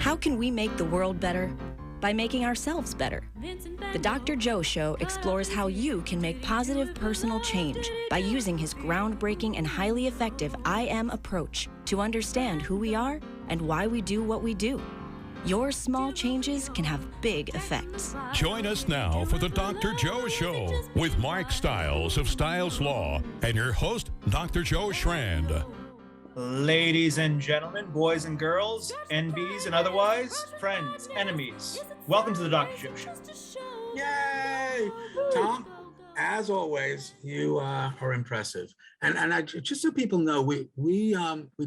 How can we make the world better? By making ourselves better. The Dr. Joe Show explores how you can make positive personal change by using his groundbreaking and highly effective I Am approach to understand who we are and why we do what we do. Your small changes can have big effects. Join us now for the Dr. Joe Show with Mark Stiles of Stiles Law and your host, Dr. Joe Schrand. Ladies and gentlemen, boys and girls, NBs and otherwise, friends, enemies, welcome to the Dr. Joe Show. Yay! Tom, as always, you are impressive. And I, just so people know, we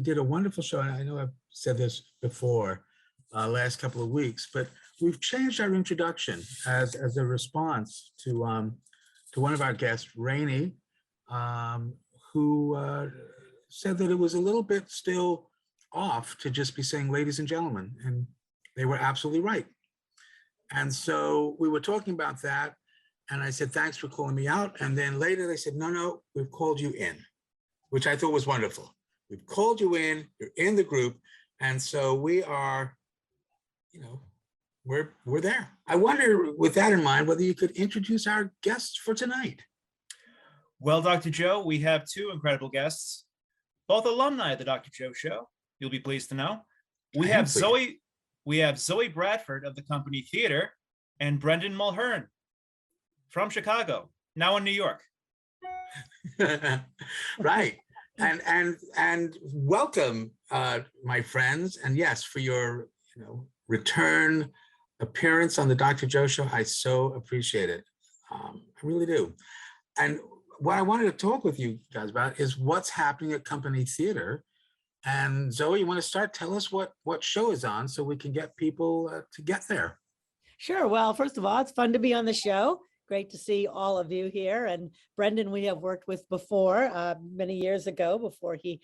did a wonderful show, and I know I've said this before last couple of weeks, but we've changed our introduction as a response to one of our guests, Rainey, who said that it was a little bit still off to just be saying ladies and gentlemen, and they were absolutely right. And so we were talking about that, and I said, thanks for calling me out. And then later they said, no, we've called you in, which I thought was wonderful. We've called you in, you're in the group. And so we are, we're there. I wonder, with that in mind, whether you could introduce our guests for tonight. Well, Dr. Joe, we have two incredible guests, both alumni of the Dr. Joe Show. You'll be pleased to know. We have Zoe Bradford of the Company Theater and Brendan Mulhern from Chicago, now in New York. Right. And welcome, my friends. And yes, for your return appearance on the Dr. Joe Show. I so appreciate it. I really do. And what I wanted to talk with you guys about is what's happening at Company Theater. And Zoe, you want to start? Tell us what show is on so we can get people to get there. Sure. Well, first of all, it's fun to be on the show. Great to see all of you here. And Brendan, we have worked with before, many years ago, before he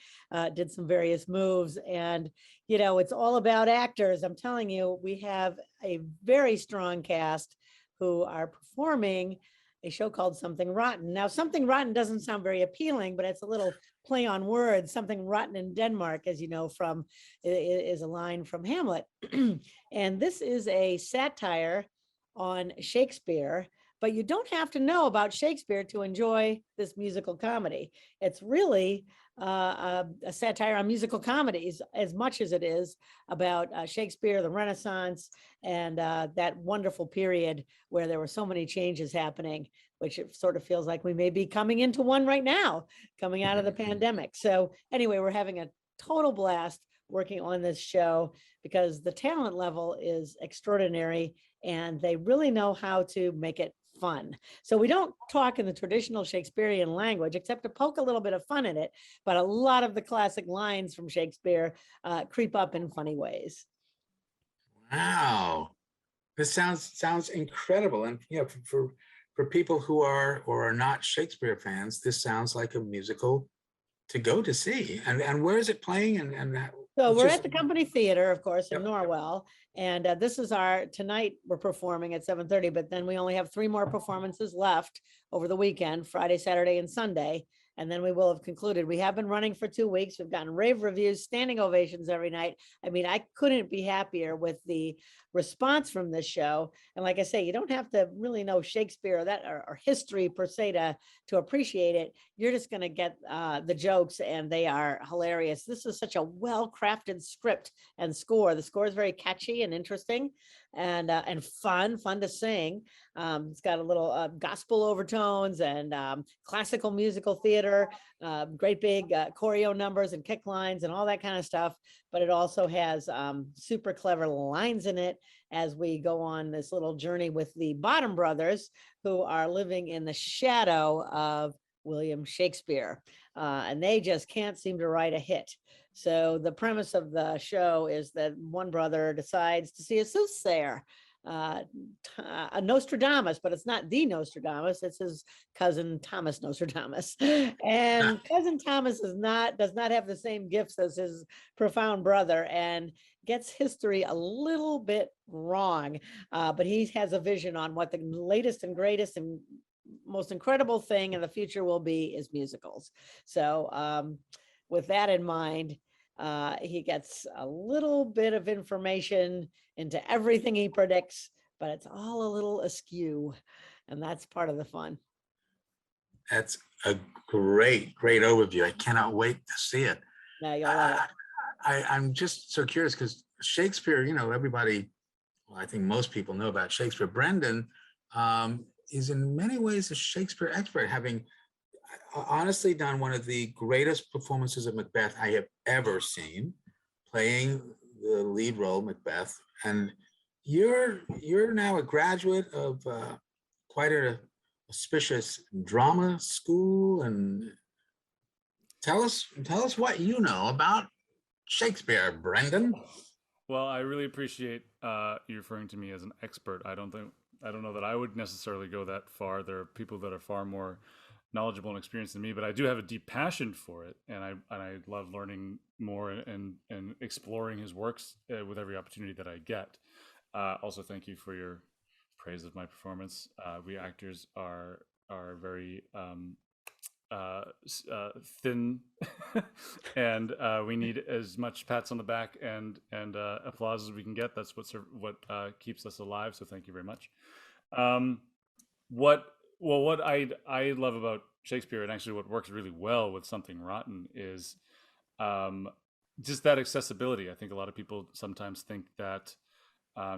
did some various moves. And, it's all about actors. I'm telling you, we have a very strong cast who are performing a show called Something Rotten. Now, Something Rotten doesn't sound very appealing, but it's a little play on words. Something rotten in Denmark, as you know, is a line from Hamlet. And this is a satire on Shakespeare, but you don't have to know about Shakespeare to enjoy this musical comedy. It's really a satire on musical comedies as much as it is about Shakespeare, the Renaissance, and that wonderful period where there were so many changes happening, which it sort of feels like we may be coming into one right now, coming out of the pandemic. So anyway, we're having a total blast working on this show because the talent level is extraordinary and they really know how to make it fun. So we don't talk in the traditional Shakespearean language, except to poke a little bit of fun in it, but a lot of the classic lines from Shakespeare creep up in funny ways. Wow, this sounds incredible. And for people who are or are not Shakespeare fans, this sounds like a musical to go to see. And where is it playing? So we're at the Company Theater, of course, in Norwell. And this is tonight we're performing at 7:30, but then we only have 3 more performances left over the weekend, Friday, Saturday, and Sunday. And then we will have concluded. We have been running for 2 weeks. We've gotten rave reviews, standing ovations every night. I mean, I couldn't be happier with the response from this show. And like I say, you don't have to really know Shakespeare or history per se to appreciate it. You're just going to get the jokes, and they are hilarious. This is such a well-crafted script and score. The score is very catchy and interesting and fun to sing. It's got a little gospel overtones and classical musical theater, great big choreo numbers and kick lines and all that kind of stuff. But it also has super clever lines in it as we go on this little journey with the Bottom brothers, who are living in the shadow of William Shakespeare. And they just can't seem to write a hit. So the premise of the show is that one brother decides to see a soothsayer, a Nostradamus, but it's not the Nostradamus, it's his cousin Thomas Nostradamus. And cousin Thomas does not have the same gifts as his profound brother and gets history a little bit wrong. But he has a vision on what the latest and greatest and most incredible thing in the future will be is musicals. So with that in mind, He gets a little bit of information into everything he predicts, but it's all a little askew, and that's part of the fun. That's a great overview. I cannot wait to see it. Yeah, you'll love it. I'm just so curious because Shakespeare, everybody, well, I think most people know about Shakespeare. Brendan is in many ways a Shakespeare expert, having honestly done one of the greatest performances of Macbeth I have ever seen, playing the lead role, Macbeth. And you're now a graduate of quite a auspicious drama school. And tell us what you know about Shakespeare, Brendan. Well, I really appreciate you referring to me as an expert. I don't know that I would necessarily go that far. There are people that are far more knowledgeable and experienced than me, but I do have a deep passion for it, and I love learning more and exploring his works with every opportunity that I get. Also, thank you for your praise of my performance. We actors are very thin, and we need as much pats on the back and applause as we can get. That's what keeps us alive. So thank you very much. What I love about Shakespeare, and actually what works really well with Something Rotten, is just that accessibility. I think a lot of people sometimes think that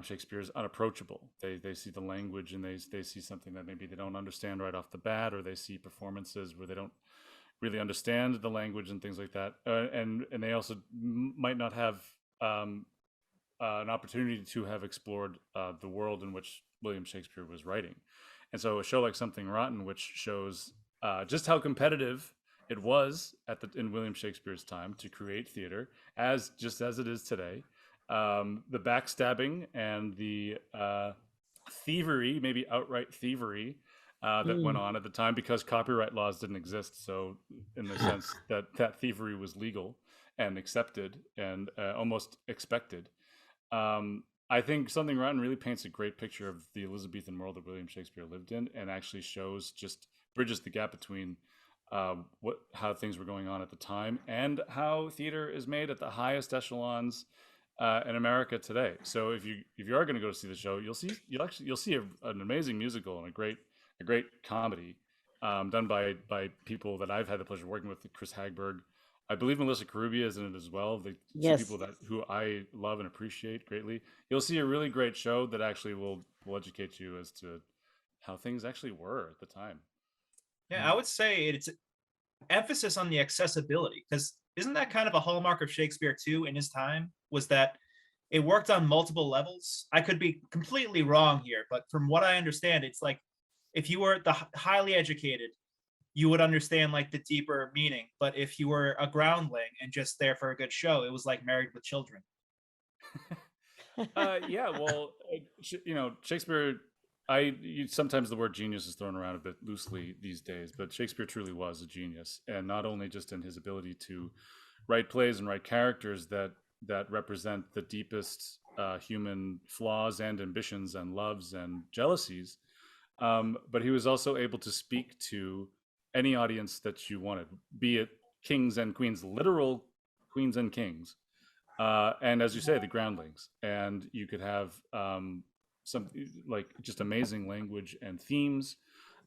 Shakespeare is unapproachable. They see the language and they see something that maybe they don't understand right off the bat, or they see performances where they don't really understand the language and things like that. And they also might not have an opportunity to have explored the world in which William Shakespeare was writing. And so a show like Something Rotten, which shows just how competitive it was in William Shakespeare's time to create theater, just as it is today. The backstabbing and the thievery, maybe outright thievery, that went on at the time because copyright laws didn't exist. So in the sense that thievery was legal and accepted and almost expected. I think Something Rotten really paints a great picture of the Elizabethan world that William Shakespeare lived in, and actually bridges the gap between how things were going on at the time and how theater is made at the highest echelons in America today. So if you are going to go to see the show, you'll see an amazing musical and a great comedy done by people that I've had the pleasure of working with, Chris Hagberg. I believe Melissa Carubia is in it as well. The two people who I love and appreciate greatly. You'll see a really great show that actually will educate you as to how things actually were at the time. Yeah, I would say it's emphasis on the accessibility, because isn't that kind of a hallmark of Shakespeare too in his time, was that it worked on multiple levels? I could be completely wrong here, but from what I understand, it's like if you were the highly educated, you would understand like the deeper meaning. But if you were a groundling and just there for a good show, it was like Married with Children. Yeah, well, Shakespeare, sometimes the word genius is thrown around a bit loosely these days, but Shakespeare truly was a genius, and not only just in his ability to write plays and write characters that represent the deepest human flaws and ambitions and loves and jealousies, but he was also able to speak to any audience that you wanted, be it kings and queens, literal queens and kings, and as you say, the groundlings. And you could have some like just amazing language and themes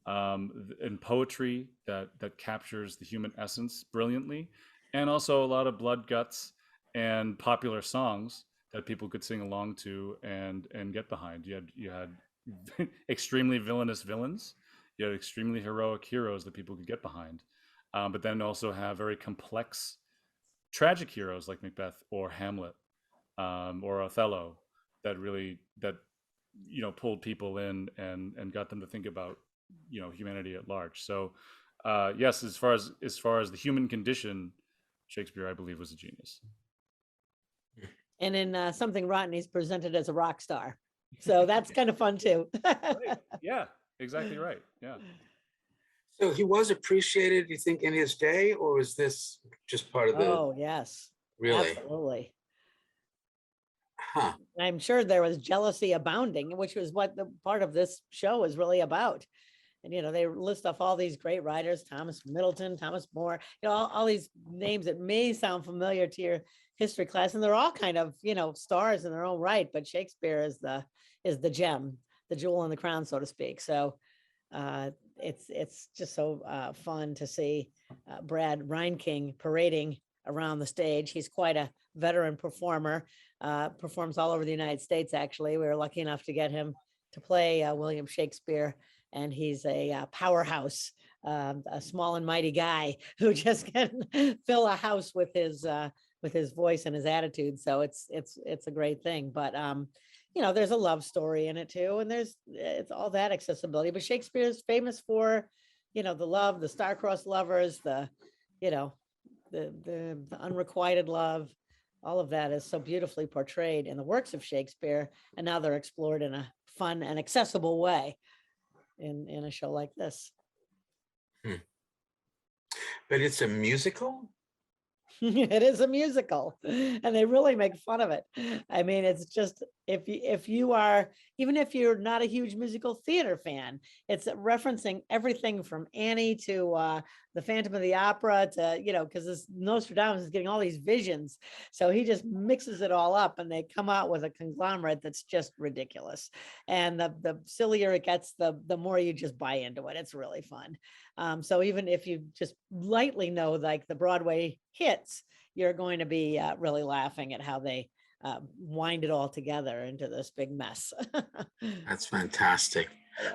and poetry that captures the human essence brilliantly, and also a lot of blood, guts, and popular songs that people could sing along to and get behind. You had extremely villainous villains. You had extremely heroic heroes that people could get behind, but then also have very complex, tragic heroes like Macbeth or Hamlet or Othello that pulled people in and got them to think about humanity at large. So yes, as far as the human condition, Shakespeare, I believe, was a genius. And in Something Rotten, he's presented as a rock star. So that's kind of fun too. Right. Yeah, exactly right. Yeah. So he was appreciated, you think, in his day, or was this just part of the? Oh, yes. Really? Absolutely. Huh. I'm sure there was jealousy abounding, which was what the part of this show is really about. And, they list off all these great writers, Thomas Middleton, Thomas More, all these names that may sound familiar to your history class. And they're all kind of, stars in their own right, but Shakespeare is the gem, the jewel in the crown, so to speak. So it's just so fun to see Brad Reinking parading around the stage. He's quite a veteran performer, performs all over the United States. Actually, we were lucky enough to get him to play William Shakespeare, and he's a powerhouse, a small and mighty guy who just can fill a house with his voice and his attitude. So it's a great thing. But there's a love story in it too, and it's all that accessibility. But Shakespeare's famous for, the love, the star-crossed lovers, the unrequited love. All of that is so beautifully portrayed in the works of Shakespeare, and now they're explored in a fun and accessible way in a show like this. But it's a musical? It is a musical, and they really make fun of it. I mean, it's just, if you are, even if you're not a huge musical theater fan, it's referencing everything from Annie to the Phantom of the Opera to, because this Nostradamus is getting all these visions. So he just mixes it all up, and they come out with a conglomerate that's just ridiculous. And the sillier it gets, the more you just buy into it. It's really fun. So even if you just lightly know like the Broadway hits, you're going to be really laughing at how they wind it all together into this big mess. That's fantastic.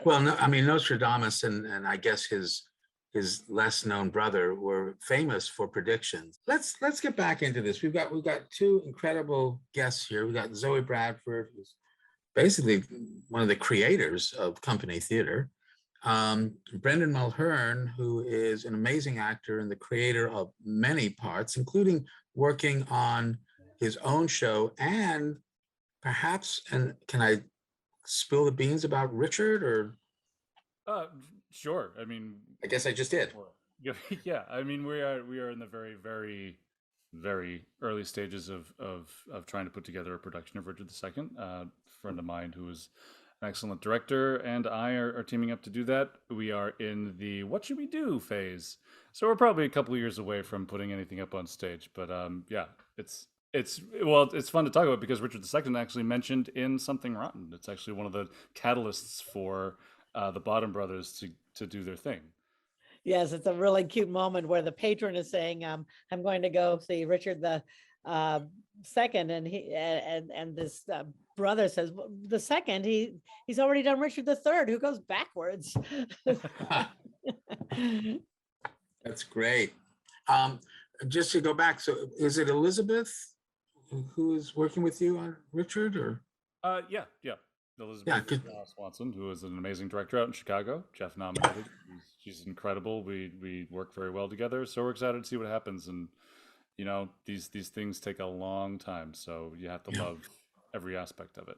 Well, no, I mean, Nostradamus and I guess his less known brother were famous for predictions. Let's get back into this. We've got two incredible guests here. We've got Zoe Bradford, who's basically one of the creators of company theater. Brendan Mulhern, who is an amazing actor and the creator of many parts, including working on his own show, and perhaps, and can I spill the beans about Richard, or? Sure. I mean, I guess I just did. Yeah. I mean, we are in the very, very, very early stages of trying to put together a production of Richard II. A friend of mine who is an excellent director and I are teaming up to do that. We are in the what should we do phase, so we're probably a couple of years away from putting anything up on stage. But yeah, it's fun to talk about because Richard II actually mentioned in Something Rotten. It's actually one of the catalysts for the Bottom Brothers to do their thing. Yes, it's a really cute moment where the patron is saying, "I'm going to go see Richard the second," and this brother says, "The second, he's already done Richard the Third, who goes backwards." That's great. Just to go back, so is it Elizabeth who is working with you on Richard, or? Yeah. Elizabeth Swanson, who is an amazing director out in Chicago, Jeff nominated. She's incredible. We work very well together, so we're excited to see what happens. And these things take a long time, so you have to love every aspect of it.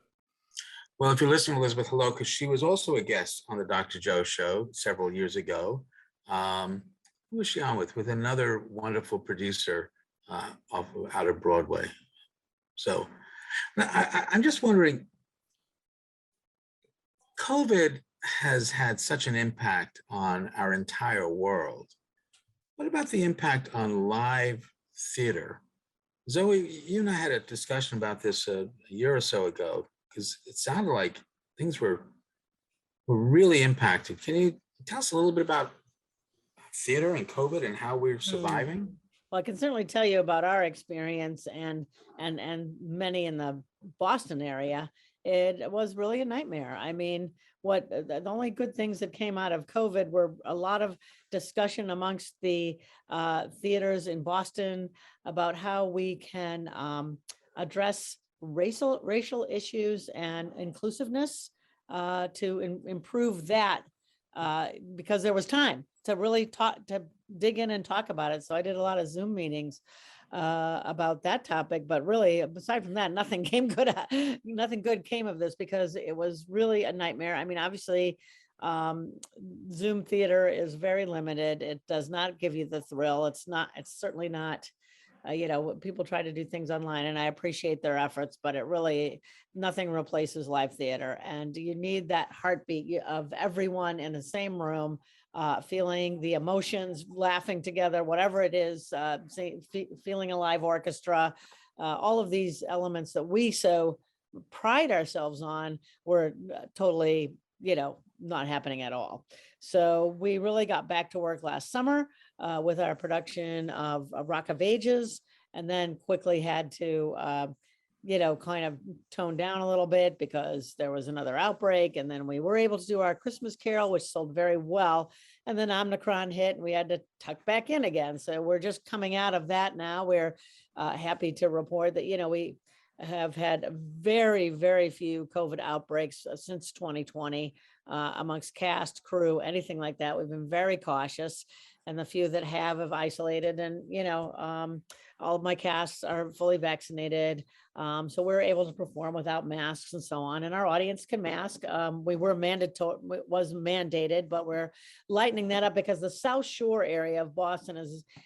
Well, if you're listening, Elizabeth, hello, because she was also a guest on the Dr. Joe show several years ago. Who was she on with? With another wonderful producer out of Broadway. So I'm just wondering, COVID has had such an impact on our entire world. What about the impact on live theater? Zoe, you and I had a discussion about this a year or so ago, because it sounded like things were really impacted. Can you tell us a little bit about theater and COVID and how we're surviving? Well, I can certainly tell you about our experience and many in the Boston area. It was really a nightmare. I mean, the only good things that came out of COVID were a lot of discussion amongst the theaters in Boston about how we can address racial issues and inclusiveness to improve that, because there was time to really to dig in and talk about it. So I did a lot of Zoom meetings about that topic, but really, aside from that, nothing good came of this, because it was really a nightmare. I mean, obviously, Zoom theater is very limited. It does not give you the thrill. It's certainly not People try to do things online, and I appreciate their efforts, but nothing replaces live theater. And you need that heartbeat of everyone in the same room, feeling the emotions, laughing together, whatever it is, feeling a live orchestra, all of these elements that we so pride ourselves on were totally, not happening at all. So we really got back to work last summer with our production of Rock of Ages, and then quickly had to, kind of tone down a little bit because there was another outbreak. And then we were able to do our Christmas Carol, which sold very well. And then Omicron hit and we had to tuck back in again. So we're just coming out of that now. We're happy to report that, we have had very, very few COVID outbreaks since 2020 amongst cast, crew, anything like that. We've been very cautious, and the few that have isolated. And all of my casts are fully vaccinated, so we're able to perform without masks and so on. And our audience can mask. It was mandated, but we're lightening that up because the South Shore area of Boston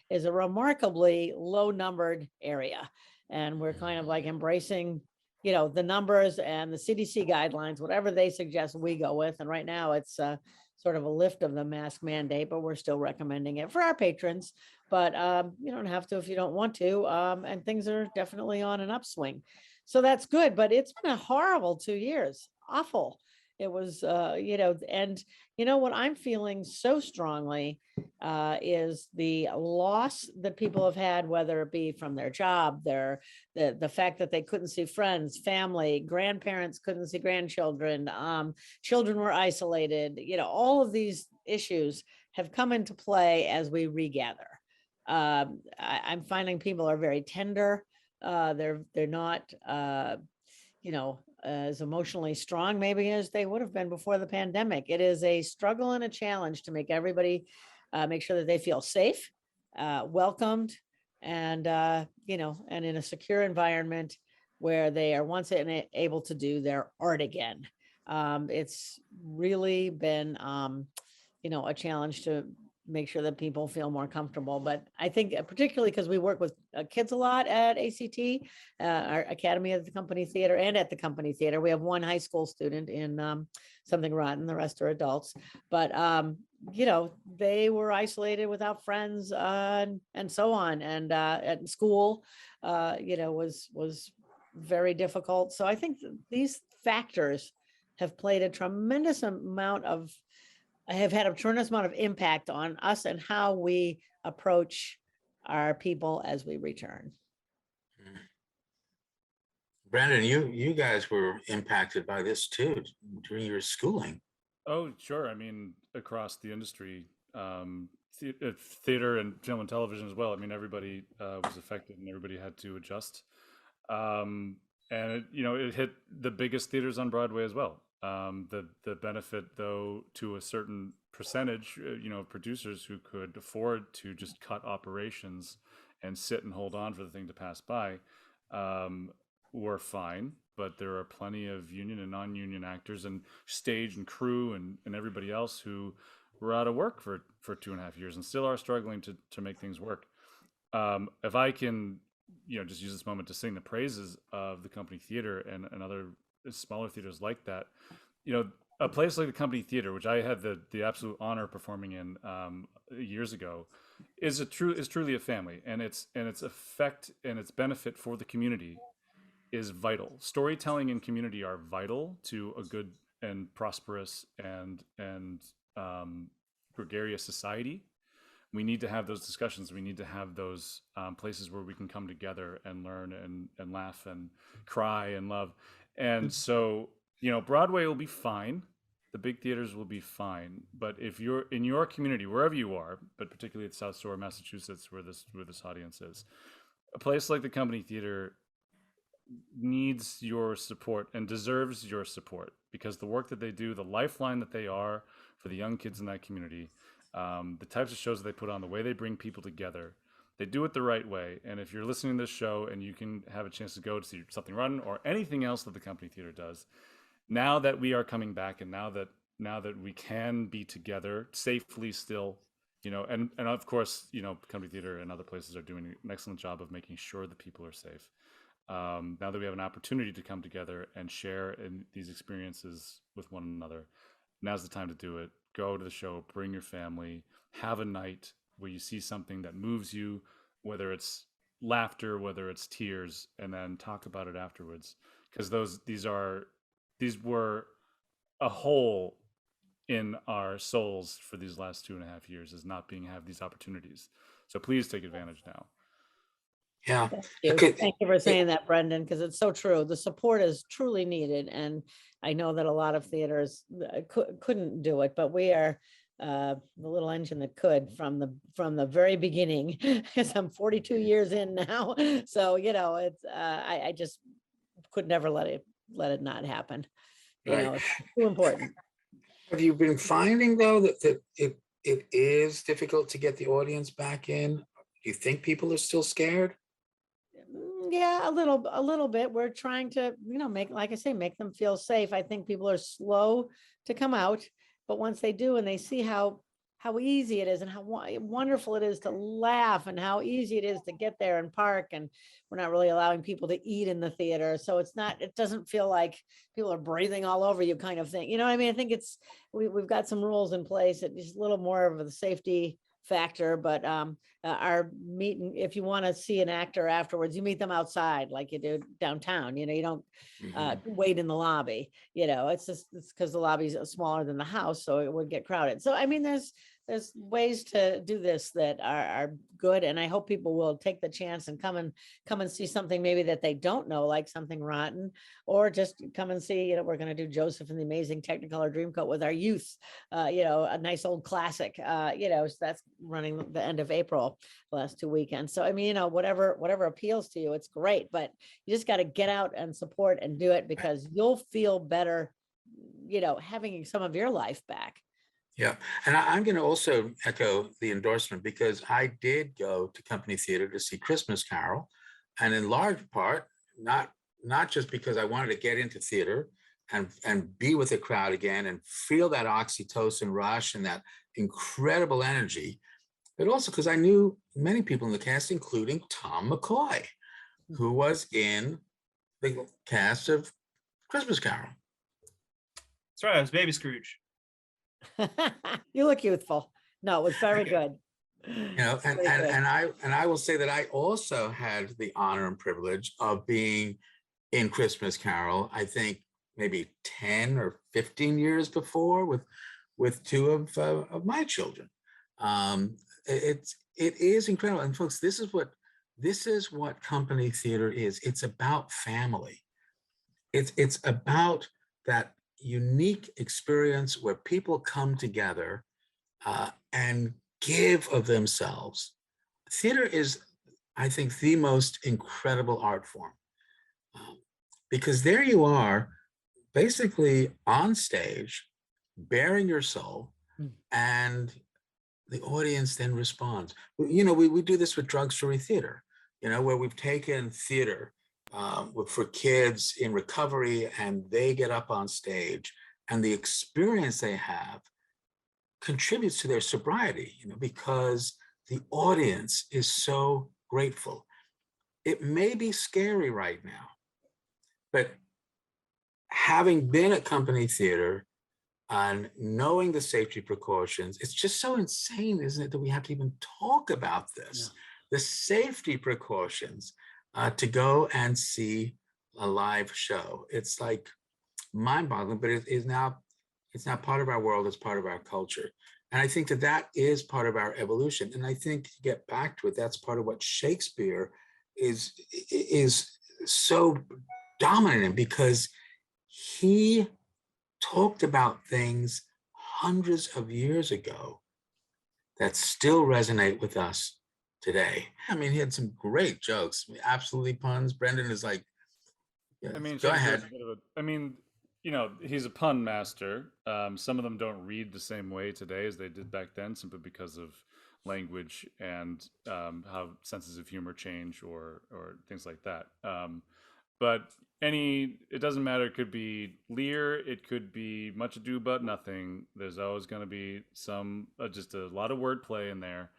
is a remarkably low numbered area. And we're kind of like embracing, the numbers and the CDC guidelines, whatever they suggest, we go with. And right now it's sort of a lift of the mask mandate, but we're still recommending it for our patrons. But you don't have to if you don't want to. And things are definitely on an upswing. So that's good. But it's been a horrible 2 years. Awful. It was, and what I'm feeling so strongly is the loss that people have had, whether it be from their job, the fact that they couldn't see friends, family, grandparents couldn't see grandchildren, children were isolated. All of these issues have come into play as we regather. I'm finding people are very tender. They're not, as emotionally strong maybe as they would have been before the pandemic. It is a struggle and a challenge to make everybody make sure that they feel safe, welcomed, and and in a secure environment where they are once able to do their art again. It's really been a challenge to make sure that people feel more comfortable. But I think particularly because we work with kids a lot at ACT, our Academy of the Company Theater, and at the Company Theater, we have one high school student in Something Rotten, the rest are adults. But, they were isolated without friends and so on. And at school, was very difficult. So I think these factors have played a tremendous amount of have had a tremendous amount of impact on us and how we approach our people as we return. Brandon, you guys were impacted by this too during your schooling. Oh, sure. I mean, across the industry, theater and film and television as well. I mean, everybody was affected and everybody had to adjust. And it hit the biggest theaters on Broadway as well. The benefit, though, to a certain percentage, producers who could afford to just cut operations and sit and hold on for the thing to pass by, were fine. But there are plenty of union and non-union actors and stage and crew and everybody else who were out of work for 2.5 years and still are struggling to make things work. If I can, just use this moment to sing the praises of the Company Theater and other smaller theaters like that, a place like the Company Theater, which I had the absolute honor of performing in years ago, is truly a family, and its effect and its benefit for the community is vital. Storytelling and community are vital to a good and prosperous and gregarious society. We need to have those discussions. We need to have those places where we can come together and learn and laugh and cry and love. And so, Broadway will be fine. The big theaters will be fine. But if you're in your community, wherever you are, but particularly at South Shore, Massachusetts, where this audience is, a place like the Company Theater needs your support and deserves your support, because the work that they do, the lifeline that they are for the young kids in that community, the types of shows that they put on, the way they bring people together, they do it the right way. And if you're listening to this show and you can have a chance to go to see Something Rotten or anything else that the Company Theater does, now that we are coming back and now that we can be together safely still And of course, Company Theater and other places are doing an excellent job of making sure that people are safe. Now that we have an opportunity to come together and share in these experiences with one another, now's the time to do it. Go to the show, bring your family, have a night where you see something that moves you, whether it's laughter, whether it's tears, and then talk about it afterwards. Because these were a hole in our souls for these last 2.5 years, is not have these opportunities. So please take advantage now. Yeah. Thank you. Okay. Thank you for saying that, Brendan, because it's so true. The support is truly needed. And I know that a lot of theaters couldn't do it, but we are the little engine that could from the very beginning, because I'm 42 years in now. So, it's I just could never let it not happen. Right. It's too important. Have you been finding though that it is difficult to get the audience back in? Do you think people are still scared? Yeah, a little bit. We're trying to, make them feel safe. I think people are slow to come out, but once they do and they see how easy it is and how wonderful it is to laugh and how easy it is to get there and park, and we're not really allowing people to eat in the theater. So it doesn't feel like people are breathing all over you kind of thing. You know what I mean? I think we've got some rules in place. It's a little more of the safety factor, but our meeting, if you want to see an actor afterwards, you meet them outside like you do downtown. You don't wait in the lobby. It's because the lobby's smaller than the house, so it would get crowded. So I mean, there's ways to do this that are good, and I hope people will take the chance and come and see something maybe that they don't know, like something rotten, or just come and see. We're going to do Joseph and the Amazing Technicolor Dreamcoat with our youth. A nice old classic. So that's running the end of April, the last 2 weekends. So I mean, whatever appeals to you, it's great. But you just got to get out and support and do it, because you'll feel better, having some of your life back. Yeah. And I'm going to also echo the endorsement, because I did go to Company Theater to see Christmas Carol. And in large part, not just because I wanted to get into theater and be with the crowd again and feel that oxytocin rush and that incredible energy, but also because I knew many people in the cast, including Tom McCoy, who was in the cast of Christmas Carol. That's right. I was Baby Scrooge. You look youthful. No, it was very good. And I will say that I also had the honor and privilege of being in Christmas Carol, I think maybe 10 or 15 years before, with two of my children. It is incredible. And folks, this is what Company Theater is. It's about family. It's about that unique experience where people come together and give of themselves. Theater is, I think, the most incredible art form, because there you are, basically on stage, bearing your soul, and the audience then responds. We do this with Drug Story Theater, where we've taken theater for kids in recovery, and they get up on stage, and the experience they have contributes to their sobriety, because the audience is so grateful. It may be scary right now, but having been at Company Theater and knowing the safety precautions, it's just so insane, isn't it, that we have to even talk about this, the safety precautions to go and see a live show. It's like mind-boggling, but it's now part of our world, it's part of our culture. And I think that is part of our evolution. And I think, to get back to it, that's part of what Shakespeare is so dominant in, because he talked about things hundreds of years ago that still resonate with us today. I mean, he had some great jokes, absolutely puns. Brendan is like, go ahead. He's a pun master. Some of them don't read the same way today as they did back then, simply because of language and how senses of humor change or things like that. but it doesn't matter. It could be Lear, it could be Much Ado About Nothing. There's always going to be some just a lot of wordplay in there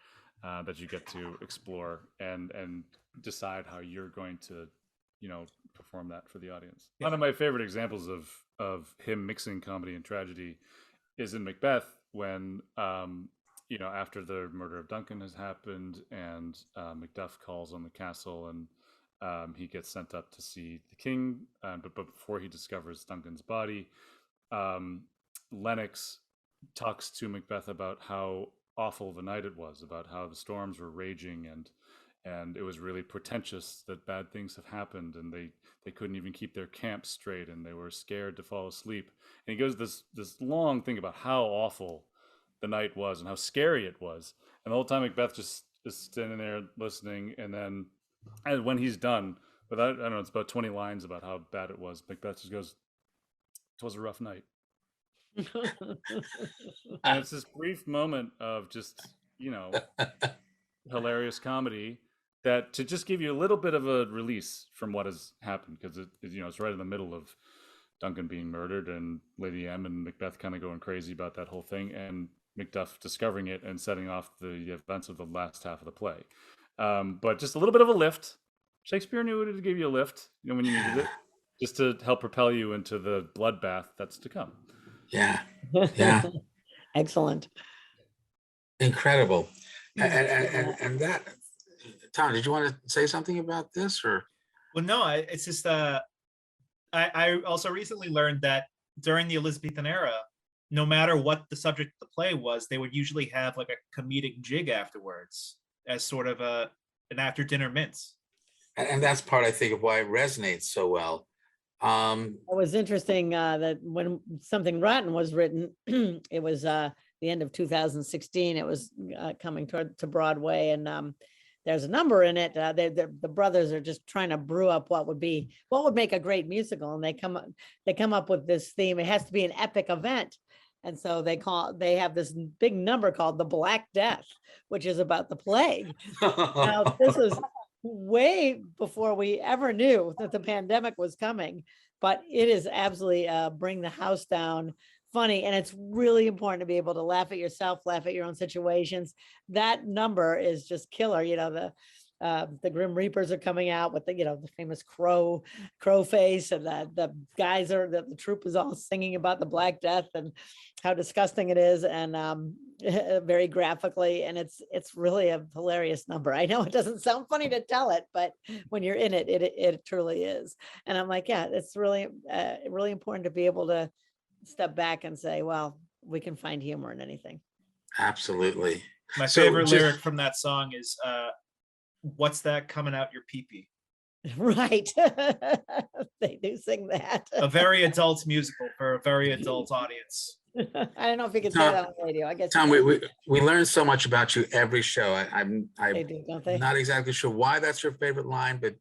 that you get to explore and decide how you're going to, perform that for the audience. Yeah. One of my favorite examples of him mixing comedy and tragedy is in Macbeth when after the murder of Duncan has happened and Macduff calls on the castle and he gets sent up to see the king, but before he discovers Duncan's body, Lennox talks to Macbeth about how awful the night it was, about how the storms were raging and it was really portentous that bad things have happened, and they couldn't even keep their camp straight, and they were scared to fall asleep. And he goes this long thing about how awful the night was and how scary it was, and the whole time Macbeth just is standing there listening, and then when he's done, but I don't know, it's about 20 lines about how bad it was, Macbeth just goes, "It was a rough night." And it's this brief moment of just, hilarious comedy that to just give you a little bit of a release from what has happened, because it's right in the middle of Duncan being murdered and Lady M and Macbeth kind of going crazy about that whole thing, and Macduff discovering it and setting off the events of the last half of the play. But just a little bit of a lift. Shakespeare knew to give you a lift, when you needed it, just to help propel you into the bloodbath that's to come. Yeah. Excellent. Incredible. And that, Tom, did you want to say something about this or? Well, no, it's just I also recently learned that during the Elizabethan era, no matter what the subject of the play was, they would usually have like a comedic jig afterwards as sort of an after dinner mince. And that's part, I think, of why it resonates so well. It was interesting that when Something Rotten was written, it was the end of 2016. It was coming to Broadway, and there's a number in it. The brothers are just trying to brew up what would make a great musical, and they come up with this theme. It has to be an epic event, and so they have this big number called The Black Death, which is about the plague. Now, this is way before we ever knew that the pandemic was coming, but it is absolutely bring the house down funny, and it's really important to be able to laugh at yourself, laugh at your own situations. That number is just killer. The Grim Reapers are coming out with the famous crow face, and the guys are the troop is all singing about the Black Death and how disgusting it is, and very graphically, and it's really a hilarious number. I know it doesn't sound funny to tell it, but when you're in it, it truly is. And I'm like, yeah, it's really really important to be able to step back and say, well, we can find humor in anything. Absolutely. My favorite lyric from that song is "What's that coming out your pee-pee?" Right. They do sing that. A very adult musical for a very adult audience. I don't know if you can say that on the radio. I guess. Tom, we learn so much about you every show. I'm They do, don't they? not exactly sure why that's your favorite line, but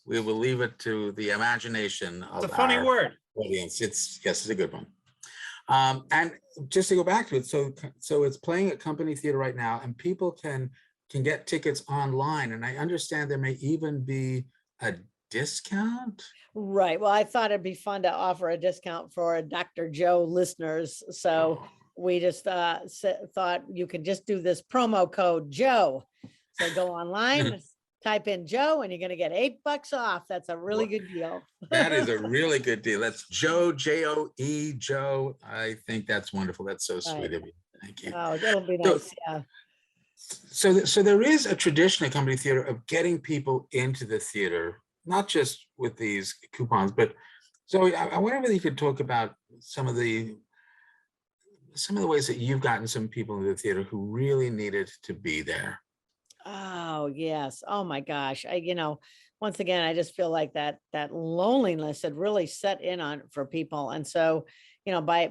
we will leave it to the imagination of It's a funny word. Audience. It's a good one. And just to go back to it, so it's playing at Company Theater right now, and people can get tickets online, and I understand there may even be a discount. Right. Well, I thought it'd be fun to offer a discount for Dr. Joe listeners. So we just thought you could just do this promo code Joe. So go online, type in Joe, and you're going to get $8 off. That's a really good deal. That is a really good deal. That's Joe, J-O-E, Joe. I think that's wonderful. That's so sweet of you. Thank you. Oh, that'll be nice. Yeah. So there is a tradition at Company Theater of getting people into the theater, not just with these coupons, but Zoe, I wonder whether you could talk about some of the ways that you've gotten some people into the theater who really needed to be there. Oh, yes. Oh my gosh. Once again, I just feel like that loneliness had really set in on for people. And so, by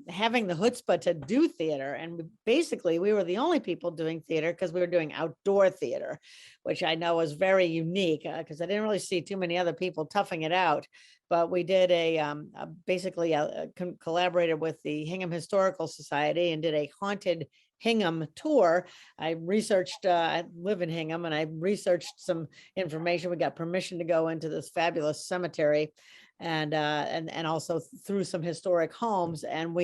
having the chutzpah to do theater, and basically we were the only people doing theater because we were doing outdoor theater, which I know was very unique because I didn't really see too many other people toughing it out. But we did collaborated with the Hingham Historical Society and did a haunted Hingham tour, I researched, I live in Hingham, and I researched some information. We got permission to go into this fabulous cemetery, and also through some historic homes. And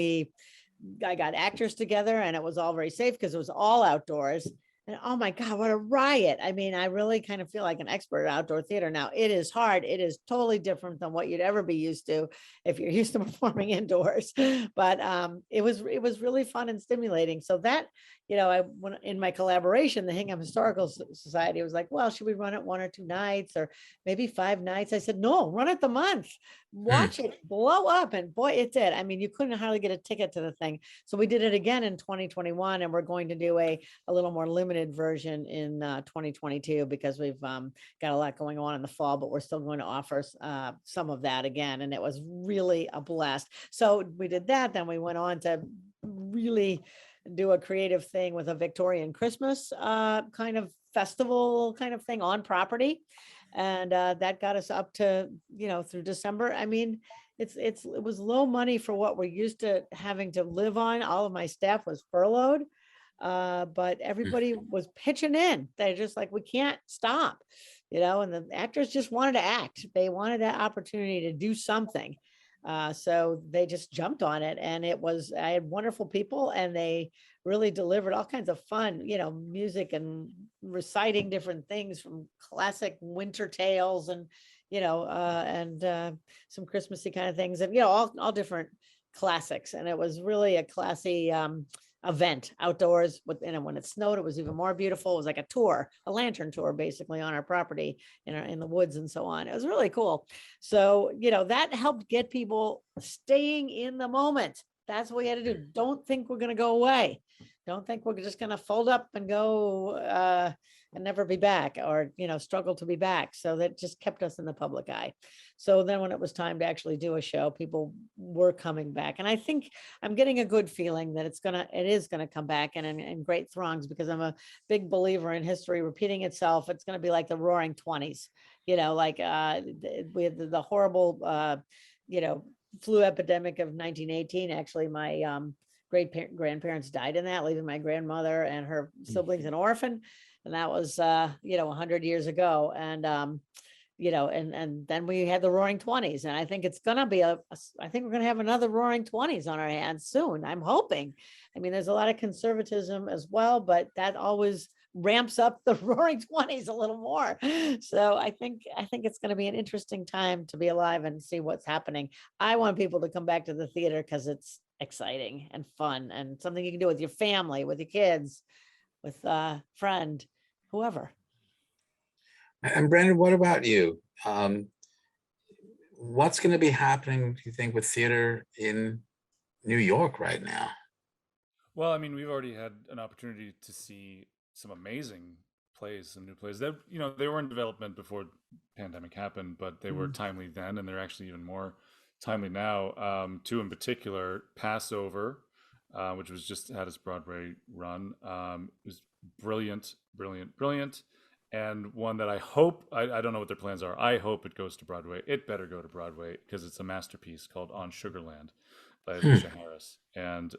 I got actors together, and it was all very safe because it was all outdoors. And oh my God, what a riot. I mean, I really kind of feel like an expert at outdoor theater now. It is hard. It is totally different than what you'd ever be used to if you're used to performing indoors. But it was really fun and stimulating. So that, when in my collaboration, the Hingham Historical Society was like, well, should we run it 1 or 2 nights or maybe 5 nights? I said, no, run it the month. Watch it blow up. And boy, it did. I mean, you couldn't hardly get a ticket to the thing. So we did it again in 2021, and we're going to do a little more limited version in 2022 because we've got a lot going on in the fall, but we're still going to offer some of that again. And it was really a blast. So we did that. Then we went on to really do a creative thing with a Victorian Christmas kind of festival kind of thing on property. And that got us up to, through December. I mean, it was low money for what we're used to having to live on. All of my staff was furloughed, but everybody was pitching in. They're just like, we can't stop, and the actors just wanted to act. They wanted that opportunity to do something. So they just jumped on it, and I had wonderful people, and they really delivered all kinds of fun, music and reciting different things from classic winter tales and, some Christmassy kind of things, and, all different classics. And it was really a classy, event outdoors and when it snowed, it was even more beautiful. It was like a lantern tour, basically on our property in the woods and so on. It was really cool. So, that helped get people staying in the moment. That's what we had to do. Don't think we're going to go away. Don't think we're just going to fold up and go and never be back, or, struggle to be back. So that just kept us in the public eye. So then when it was time to actually do a show, people were coming back. And I think I'm getting a good feeling that it is going to come back and in great throngs, because I'm a big believer in history repeating itself. It's going to be like the Roaring 20s, like we had the horrible, flu epidemic of 1918. Actually, my grandparents died in that, leaving my grandmother and her siblings an orphan. And that was, 100 years ago. And, and then we had the Roaring 20s. And I think it's going to be I think we're going to have another Roaring 20s on our hands soon. I'm hoping. I mean, there's a lot of conservatism as well, but that always ramps up the Roaring 20s a little more. So I think it's going to be an interesting time to be alive and see what's happening. I want people to come back to the theater because it's exciting and fun and something you can do with your family, with your kids, with a friend, whoever. And Brandon, what about you? What's going to be happening, do you think, with theater in New York right now? Well, I mean, we've already had an opportunity to see some amazing plays, some new plays that, they were in development before the pandemic happened, but they were timely then, and they're actually even more timely now. Two in particular, Passover, which was just had its Broadway run. It was brilliant. And one that I hope, I don't know what their plans are. I hope it goes to Broadway. It better go to Broadway because it's a masterpiece called On Sugarland by Alicia Harris. And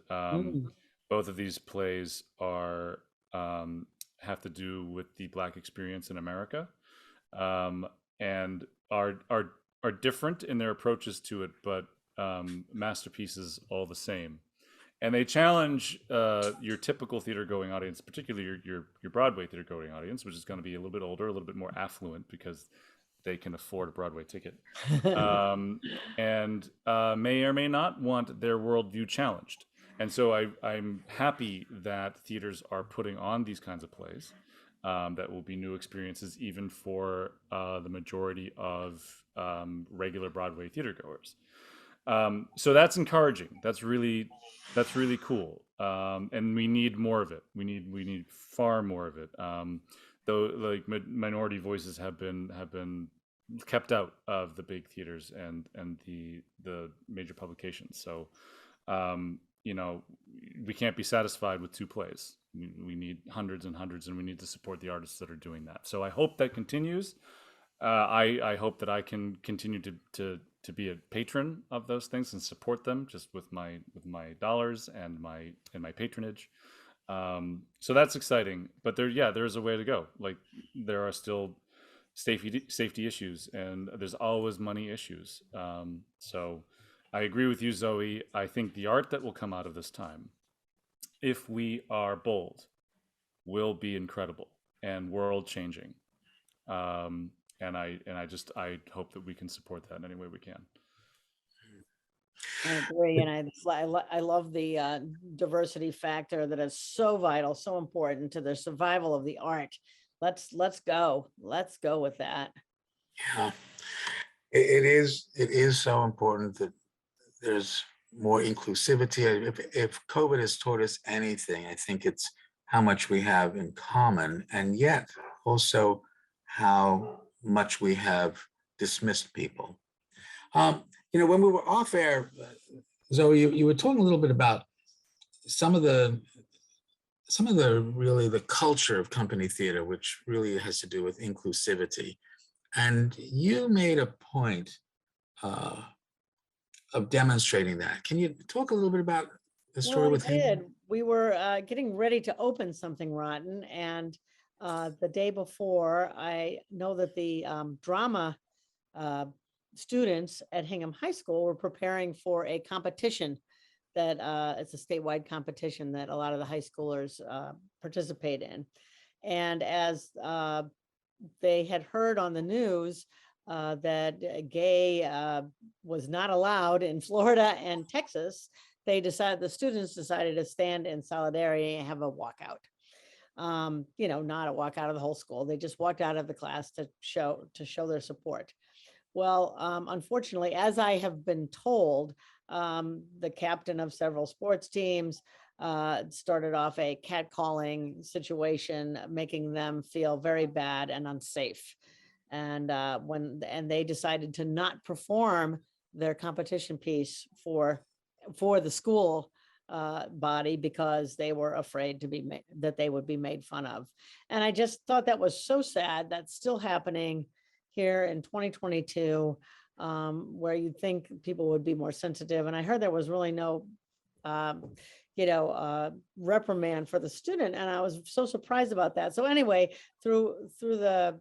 both of these plays are have to do with the Black experience in America, and are different in their approaches to it, but masterpieces all the same. And they challenge your typical theater going audience, particularly your Broadway theater going audience, which is going to be a little bit older, a little bit more affluent because they can afford a Broadway ticket, and may or may not want their worldview challenged. And so I'm happy that theaters are putting on these kinds of plays that will be new experiences even for the majority of regular Broadway theater goers. So that's encouraging. That's really cool. And we need more of it. We need far more of it. Though like minority voices have been kept out of the big theaters and the major publications. So we can't be satisfied with 2 plays. We need hundreds and hundreds, and we need to support the artists that are doing that. So I hope that continues. I hope that I can continue to be a patron of those things and support them just with my dollars and my patronage. So that's exciting, but there's a way to go. Like there are still safety issues, and there's always money issues. So I agree with you, Zoe. I think the art that will come out of this time, if we are bold, will be incredible and world changing. I hope that we can support that in any way we can. I agree, and I love the diversity factor that is so vital, so important to the survival of the art. Let's go with that. Yeah, it is so important that there's more inclusivity. If COVID has taught us anything, I think it's how much we have in common, and yet also how much we have dismissed people. When we were off air, Zoe, you were talking a little bit about some of the really the culture of company theater, which really has to do with inclusivity. And you made a point of demonstrating that. Can you talk a little bit about the story with him? We were getting ready to open Something Rotten, and the day before, I know that the drama students at Hingham High School were preparing for a competition that it's a statewide competition that a lot of the high schoolers participate in. And as they had heard on the news that gay was not allowed in Florida and Texas, the students decided to stand in solidarity and have a walkout. Not a walkout of the whole school. They just walked out of the class to show their support. Well, unfortunately, as I have been told, the captain of several sports teams started off a catcalling situation, making them feel very bad and unsafe. And they decided to not perform their competition piece for the school body because they were afraid that they would be made fun of. And I just thought that was so sad. That's still happening here in 2022, where you'd think people would be more sensitive. And I heard there was really no, reprimand for the student. And I was so surprised about that. So anyway, through the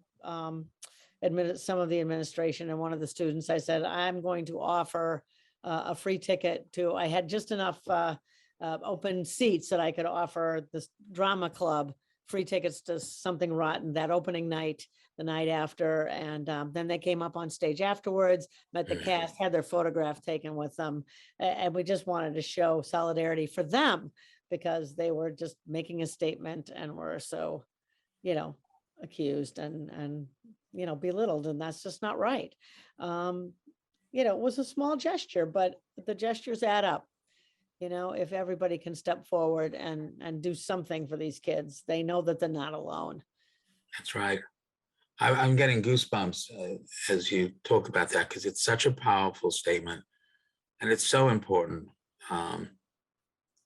some of the administration and one of the students, I said, I'm going to offer a free ticket I had just enough open seats that I could offer this drama club free tickets to Something Rotten that opening night, the night after. And then they came up on stage afterwards, met the cast, had their photograph taken with them. And we just wanted to show solidarity for them because they were just making a statement and were so, accused and belittled. And that's just not right. It was a small gesture, but the gestures add up. If everybody can step forward and do something for these kids, they know that they're not alone. That's right. I'm getting goosebumps as you talk about that, because it's such a powerful statement and it's so important. And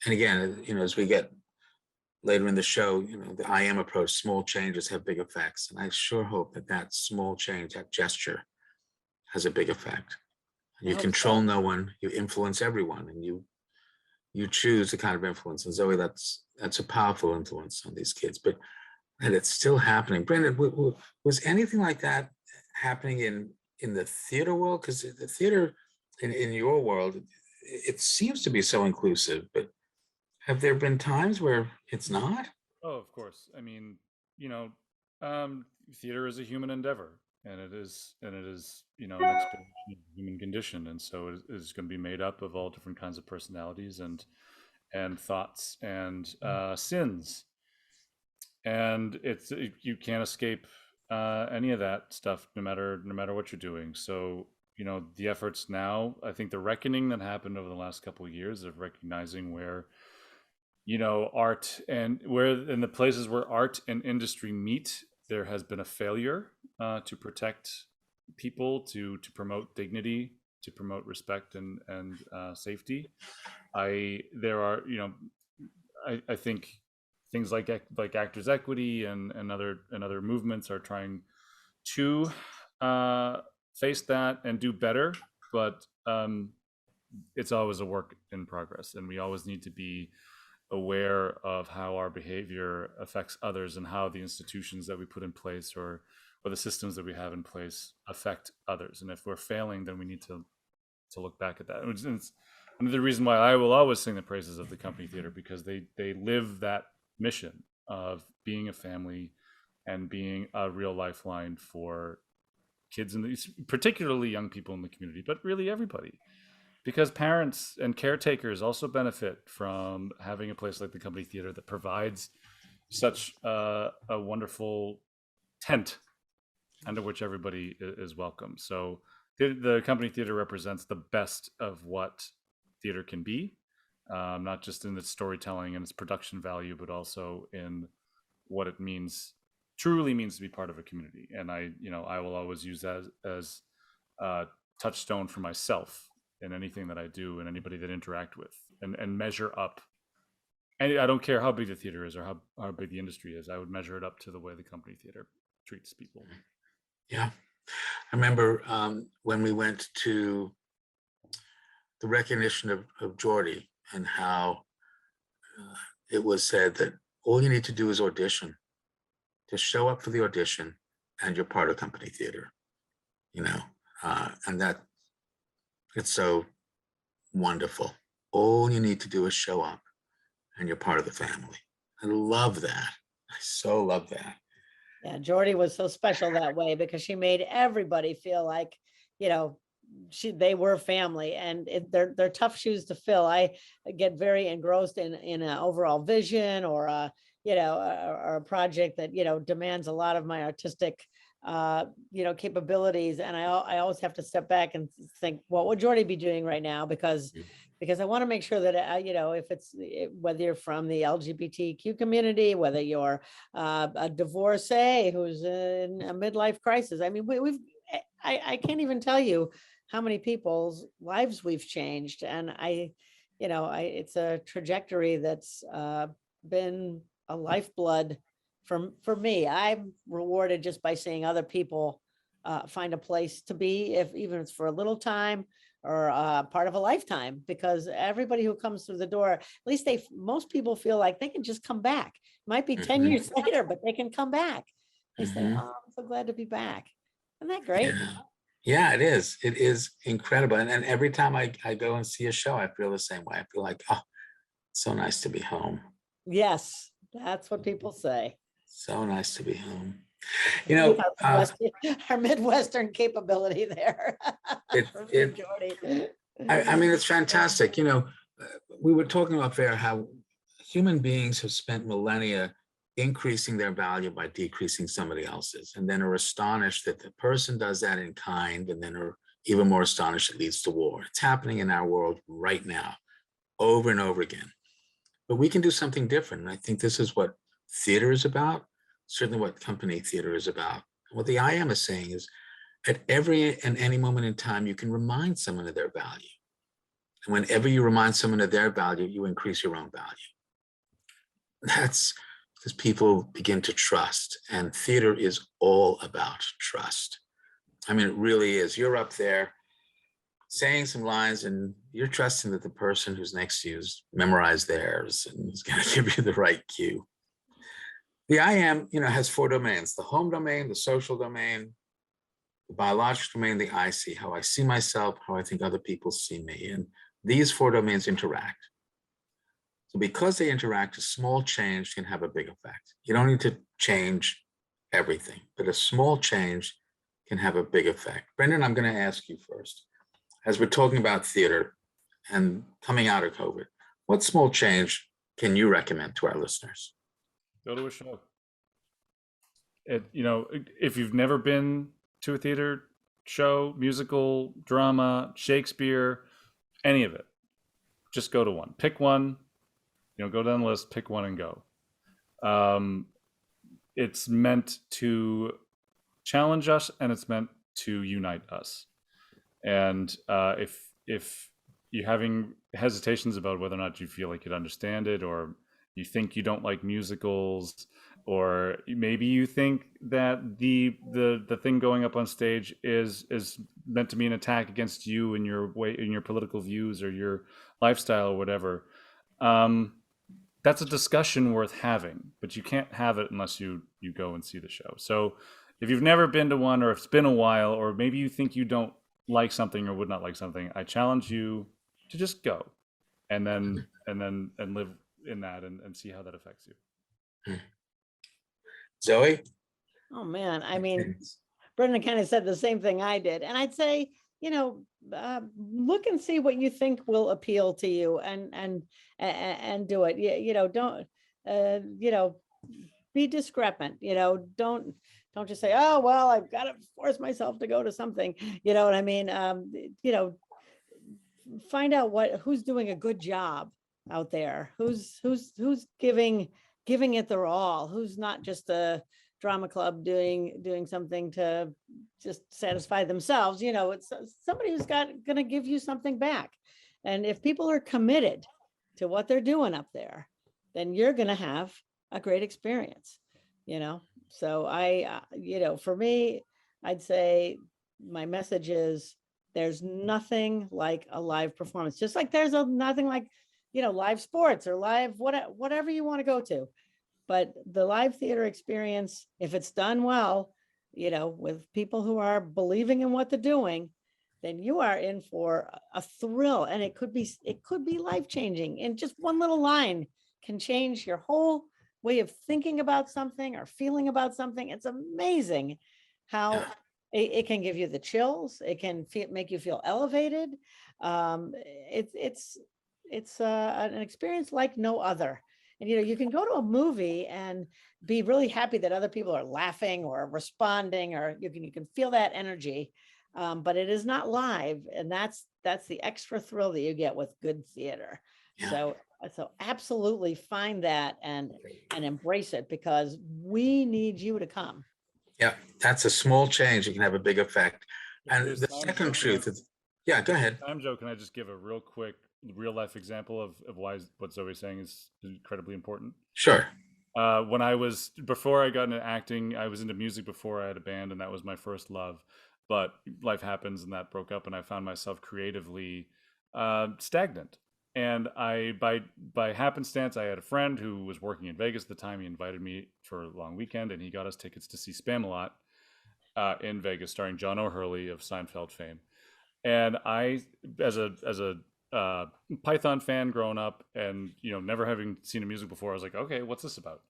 again, as we get later in the show, the I am approach, small changes have big effects. And I sure hope that small change, that gesture has a big effect. You control no one, you influence everyone, and you choose the kind of influence. And Zoe, that's a powerful influence on these kids, and it's still happening. Brendan, was anything like that happening in the theater world? Because the theater in your world, it seems to be so inclusive, but have there been times where it's not? Oh, of course. I mean, theater is a human endeavor, and it is an exploration of the human condition, and so it is going to be made up of all different kinds of personalities and thoughts and sins, and you can't escape any of that stuff, no matter what you're doing. So the efforts now, I think the reckoning that happened over the last couple of years of recognizing where art and in the places where art and industry meet, there has been a failure to protect people, to promote dignity, to promote respect and safety. I think things like Actors Equity and other movements are trying to face that and do better, but it's always a work in progress, and we always need to be aware of how our behavior affects others and how the institutions that we put in place or the systems that we have in place affect others. And if we're failing, then we need to look back at that. And it's another reason why I will always sing the praises of the company theater, because they live that mission of being a family and being a real lifeline for kids and particularly young people in the community, but really everybody. Because parents and caretakers also benefit from having a place like the company theater that provides such a wonderful tent under which everybody is welcome. So the company theater represents the best of what theater can be, not just in its storytelling and its production value, but also in what it truly means to be part of a community. And I will always use that as a touchstone for myself in anything that I do and anybody that I interact with, and measure up. And I don't care how big the theater is or how big the industry is. I would measure it up to the way the company theater treats people. Yeah. I remember when we went to the recognition of Geordie, and how it was said that all you need to do is audition. Just show up for the audition and you're part of company theater, and that it's so wonderful. All you need to do is show up and you're part of the family. I love that. I so love that. Yeah, Geordie was so special that way, because she made everybody feel like, they were family, and they're tough shoes to fill. I get very engrossed in an overall vision or a project that, demands a lot of my artistic, capabilities. And I always have to step back and think, what would Geordie be doing right now? Because I want to make sure that, whether you're from the LGBTQ community, whether you're a divorcee who's in a midlife crisis. I mean, I can't even tell you how many people's lives we've changed. And it's a trajectory that's been a lifeblood for me. I'm rewarded just by seeing other people find a place to be, even if it's for a little time or part of a lifetime, because everybody who comes through the door, at least most people feel like they can just come back. It might be 10 years later, but they can come back. They say, oh, I'm so glad to be back. Isn't that great? Yeah, it is. It is incredible. And every time I go and see a show, I feel the same way. I feel like, oh, it's so nice to be home. Yes, that's what people say. So nice to be home. Our Midwestern capability there. I mean, it's fantastic. We were talking about there how human beings have spent millennia increasing their value by decreasing somebody else's, and then are astonished that the person does that in kind, and then are even more astonished it leads to war. It's happening in our world right now, over and over again. But we can do something different. And I think this is what theater is about, certainly what company theater is about. What the I Am is saying is, at every and any moment in time, you can remind someone of their value. And whenever you remind someone of their value, you increase your own value. That's because people begin to trust, and theater is all about trust. I mean, it really is. You're up there saying some lines, and you're trusting that the person who's next to you has memorized theirs and is going to give you the right cue. The I Am, has 4 domains: the home domain, the social domain, the biological domain, the I See, how I see myself, how I think other people see me. And these 4 domains interact. So because they interact, a small change can have a big effect. You don't need to change everything, but a small change can have a big effect. Brendan, I'm going to ask you first. As we're talking about theater and coming out of COVID, what small change can you recommend to our listeners? Go to a show. If you've never been to a theater show, musical, drama, Shakespeare, any of it, just go to one. Pick one. Go down the list, pick one and go. It's meant to challenge us, and it's meant to unite us. And if you're having hesitations about whether or not you feel like you'd understand it, or you think you don't like musicals, or maybe you think that the thing going up on stage is meant to be an attack against you and your political views or your lifestyle or whatever, that's a discussion worth having, but you can't have it unless you go and see the show. So if you've never been to one, or if it's been a while, or maybe you think you don't like something or would not like something, I challenge you to just go and then live in that and see how that affects you. Zoe? Oh man, I mean, Brendan kind of said the same thing I did. And I'd say, look and see what you think will appeal to you and do it. Don't, be discrepant, don't just say, oh, well, I've got to force myself to go to something, you know what I mean? Find out who's doing a good job out there, who's giving it their all, who's not just a drama club doing something to just satisfy themselves. It's somebody who's gonna give you something back. And if people are committed to what they're doing up there, then you're gonna have a great experience. So for me, I'd say my message is there's nothing like a live performance, just like there's nothing like live sports or live whatever you want to go to. But the live theater experience, if it's done well, with people who are believing in what they're doing, then you are in for a thrill. And it could be life-changing. And just one little line can change your whole way of thinking about something or feeling about something. It's amazing how it can give you the chills. It can make you feel elevated. It's an experience like no other. And, you can go to a movie and be really happy that other people are laughing or responding, or you can feel that energy, but it is not live. And that's the extra thrill that you get with good theater. Yeah. So absolutely find that and embrace it, because we need you to come. Yeah, that's a small change. It can have a big effect. And the second truth is, yeah, go ahead. Joe, can I just give a real quick real life example of why what Zoe's saying is incredibly important? Sure. Before I got into acting, I was into music before I had a band, and that was my first love. But life happens and that broke up, and I found myself creatively stagnant. And by happenstance, I had a friend who was working in Vegas at the time. He invited me for a long weekend, and he got us tickets to see Spamalot in Vegas, starring John O'Hurley of Seinfeld fame. And I, as a Python fan growing up, and never having seen a music before, I was like, okay, what's this about?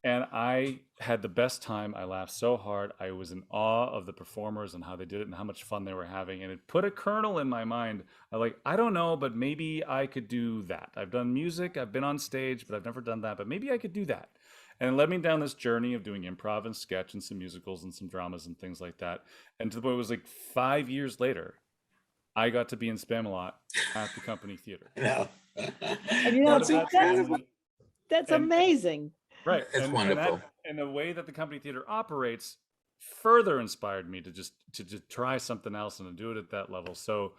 And I had the best time. I laughed so hard. I was in awe of the performers and how they did it and how much fun they were having. And it put a kernel in my mind. I don't know, but maybe I could do that. I've done music, I've been on stage, but I've never done that. But maybe I could do that. And it led me down this journey of doing improv and sketch and some musicals and some dramas and things like that. And to the point, it was 5 years later, I got to be in Spamalot at the company theater. Yeah. And that's amazing. Right. It's wonderful. And the way that the company theater operates further inspired me to try something else and to do it at that level. So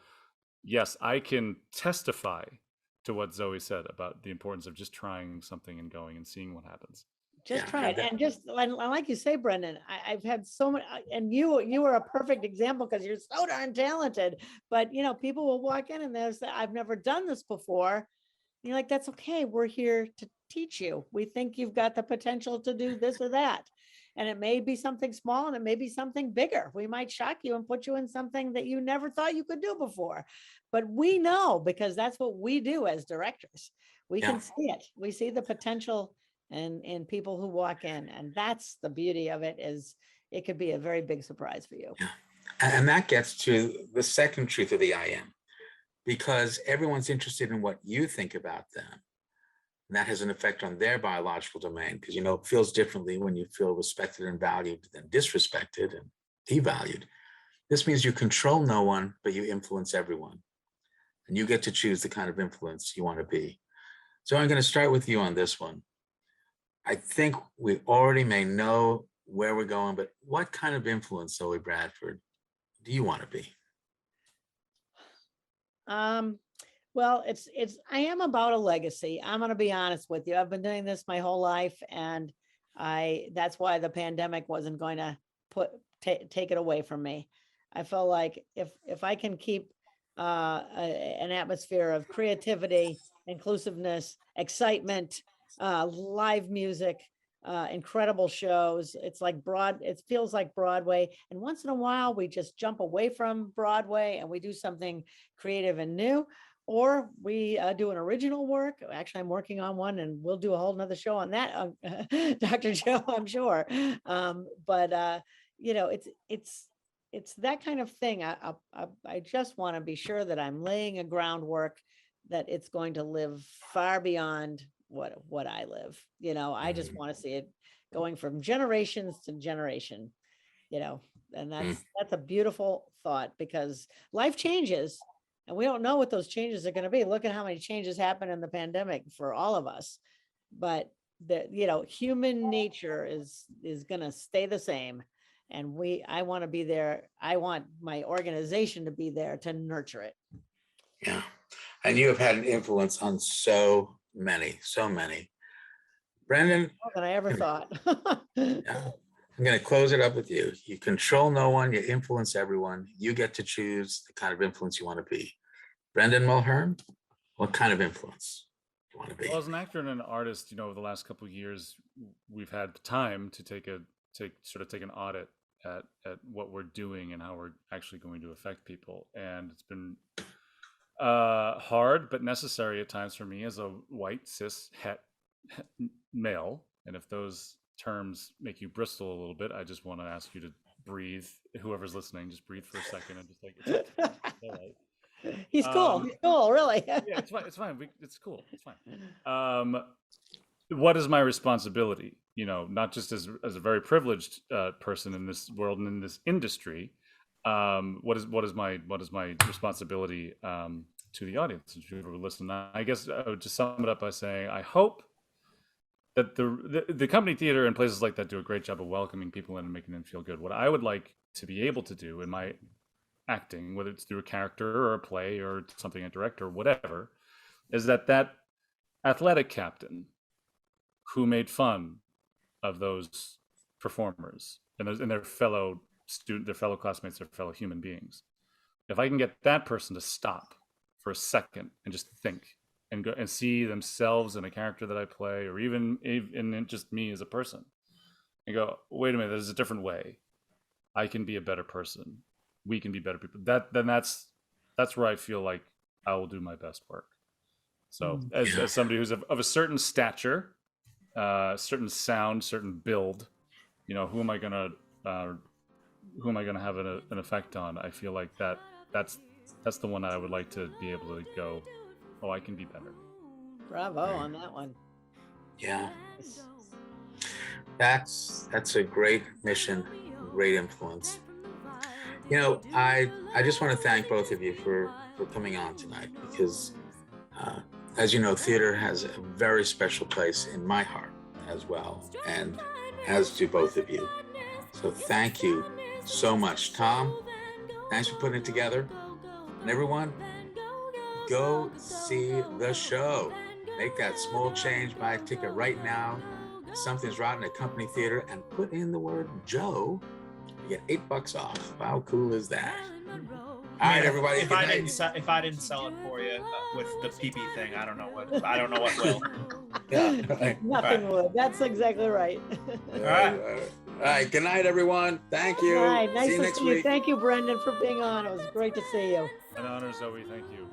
yes, I can testify to what Zoe said about the importance of just trying something and going and seeing what happens. Just try it. And just like you say, Brendan, I've had so many, and you are a perfect example because you're so darn talented. But people will walk in and they'll say, I've never done this before. And you're like, that's okay. We're here to teach you. We think you've got the potential to do this or that. And it may be something small and it may be something bigger. We might shock you and put you in something that you never thought you could do before. But we know, because that's what we do as directors. We can see it. We see the potential in people who walk in. And that's the beauty of it, is it could be a very big surprise for you. Yeah. And that gets to the second truth of the I am, because everyone's interested in what you think about them. And that has an effect on their biological domain, because it feels differently when you feel respected and valued than disrespected and devalued. This means you control no one, but you influence everyone. And you get to choose the kind of influence you want to be. So I'm going to start with you on this one. I think we already may know where we're going, but what kind of influence, Zoe Bradford, do you want to be? Well, I am about a legacy. I'm going to be honest with you. I've been doing this my whole life, and that's why the pandemic wasn't going to take it away from me. I felt like if I can keep an atmosphere of creativity, inclusiveness, excitement, live music, incredible shows. It feels like Broadway. And once in a while, we just jump away from Broadway and we do something creative and new, or we do an original work. Actually, I'm working on one and we'll do a whole nother show on that, Dr. Joe, I'm sure. It's that kind of thing. I just want to be sure that I'm laying a groundwork that it's going to live far beyond what I live. I just want to see it going from generations to generation, and that's a beautiful thought, because life changes and we don't know what those changes are going to be. Look at how many changes happened in the pandemic for all of us, but human nature is going to stay the same. And I want to be there. I want my organization to be there to nurture it. Yeah. And you have had an influence on so many. Brendan. More than I ever thought. Yeah. I'm going to close it up with you. You control no one, you influence everyone. You get to choose the kind of influence you want to be. Brendan Mulhern, what kind of influence do you want to be? Well, as an actor and an artist, over the last couple of years, we've had the time to take an audit at what we're doing and how we're actually going to affect people. And it's been hard, but necessary at times for me as a white, cis, het male. And if those terms make you bristle a little bit, I just want to ask you to breathe. Whoever's listening, just breathe for a second and just it's all right. He's cool. He's cool, really. Yeah, it's fine. It's fine. It's cool. It's fine. What is my responsibility? Not just as a very privileged person in this world and in this industry. What is my responsibility to the audience and to people who listen? I guess I would just sum it up by saying I hope that the company theater and places like that do a great job of welcoming people in and making them feel good. What I would like to be able to do in my acting, whether it's through a character or a play or something I direct or whatever, is that athletic captain who made fun of those performers and their fellow classmates, their fellow human beings. If I can get that person to stop for a second and just think and go and see themselves in a character that I play, or even in just me as a person, and go, wait a minute, there's a different way. I can be a better person. We can be better people. That's where I feel like I will do my best work. So as somebody who's of a certain stature, certain sound, certain build, who am I gonna have an effect on? I feel like that's the one I would like to be able to go, oh, I can be better. Bravo on that one. Yeah. That's a great mission, great influence. I just want to thank both of you for coming on tonight, because as you know, theater has a very special place in my heart as well, and as do both of you. So thank you so much. Tom, thanks for putting it together. And everyone, go see the show. Make that small change, buy a ticket right now. Something's Rotten at Company Theater, and put in the word Joe. You get $8 off. How cool is that? All right, everybody. If I didn't sell it for you with the PP thing, I don't know what will. Yeah, right. Nothing would. That's exactly right. All right. All right. Good night, everyone. Thank you. All right. Nice see you to next see week. you. Thank you, Brendan, for being on. It was great to see you. An honor, Zoe. Thank you.